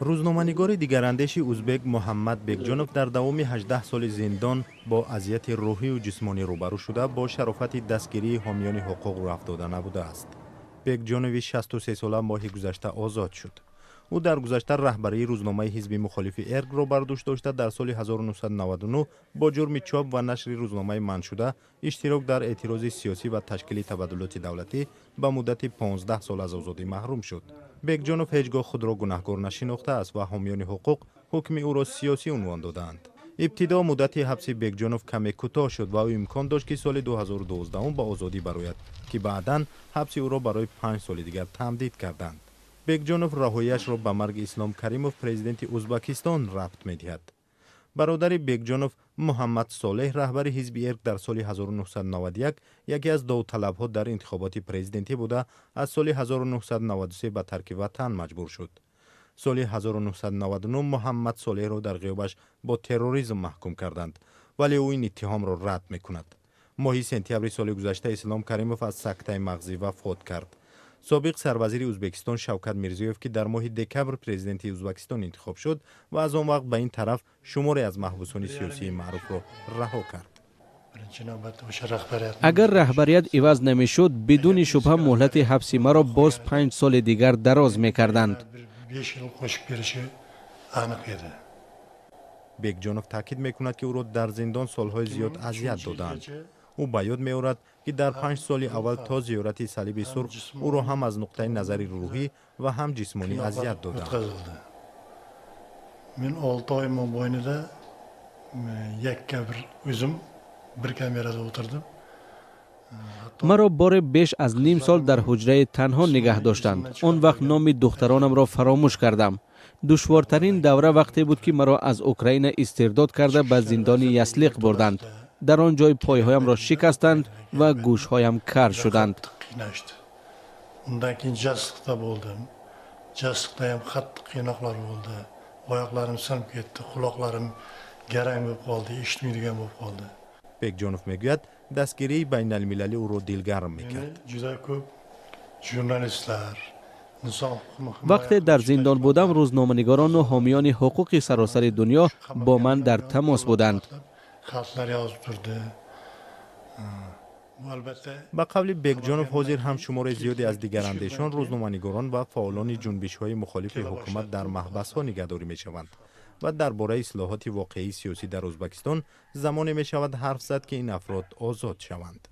روزنامه‌نگار دیگراندیش ازبک محمد بکجانوف در دوام 18 سال زندان با اذیت روحی و جسمانی روبرو شده با شرافت دستگیری حامیان حقوق رفت داده نبوده است. بکجانوف 63 ساله ماه گذشته آزاد شد. او در گذشته رهبری روزنامه حزب مخالف ارگ را بر دوش داشته در سال 1999 با جرم چاپ و نشر روزنامه منع شده اشتراک در اعتراض سیاسی و تشکیل تبادلات دولتی به مدت 15 سال از آزادی محروم شد. بکجانوف هیچگاه خود را گناهکار نشناخته است و حامیان حقوق حکم او را سیاسی عنوان دادند. ابتدا مدت حبس بکجانوف کمی کوتاه شد و او امکان داشت که سال 2012 به آزادی برآید که بعداً حبس او را برای 5 سال دیگر تمدید کردند. بکجانوف رهایی‌اش را به مرگ اسلام کریموف پرزیدنت ازبکستان ربط می‌دهد. برادر بکجانوف محمد صالح رهبر حزب ارگ در سال 1991 یکی از داوطلب‌ها در انتخابات پرزیدنتی بوده از سال 1993 به ترک وطن مجبور شد. سال 1999 محمد صالح را در غیابش با تروریسم محکوم کردند ولی او این اتهام را رد می‌کند. ماه سپتامبر سال گذشته اسلام کریموف از سکته مغزی وفات کرد. سابق سروزیر ازبکستان شوکت میرزیوف که در ماه دکمبر پرزیدنت ازبکستان انتخاب شد و از آن وقت به این طرف شماری از محبوسان سیاسی معروف را رها کرد. اگر رهبریت عوض نمیشد بدون شبهه مهلت حبس مرا باز 5 سال دیگر دراز میکردند. بکجانوف تاکید میکند که او را در زندان سالهای زیاد اذیت دادند. او به یاد می‌آورد که در 5 سال اول تا زیارت صلیب سرخ او را هم از نقطه نظر روحی و هم جسمانی اذیت دادند. من 6 ay mobaynida yakka bir o'zim bir kamerada o'tirdim. مرا بار بیش از نیم سال در حجره تنها نگه داشتند. آن وقت نام دخترانم را فراموش کردم. دشوارترین دوره وقتی بود که مرا از اوکراین استرداد کرده به زندان یسلیق بردند. در آن جای پایهایم را شکستند و گوشهایم کر شدند. Undan keyin jasliqda bo'ldim. Jasliqda ham qattiq qiynoqlar bo'ldi. Oyoqlarim sinib ketdi, quloqlarim garang bo'lib qoldi, eshitmaydigan bo'lib qoldi. بکجانوف میگوید دستگیری بین المللی او را دلگرم میکرد. Juda ko'p jurnalistlar وقتی در زندان بودم روزنامه‌نگاران و حامیان حقوق سراسر دنیا با من در تماس بودند. با قول بکجانوف حاضر هم شمار زیادی از دیگر اندیشان روزنامه‌نگاران و فعالان جنبش‌های مخالف حکومت در محبس‌ها نگهداری می‌شوند و درباره اصلاحات واقعی سیاسی در ازبکستان زمانی می‌شود حرف زد که این افراد آزاد شوند.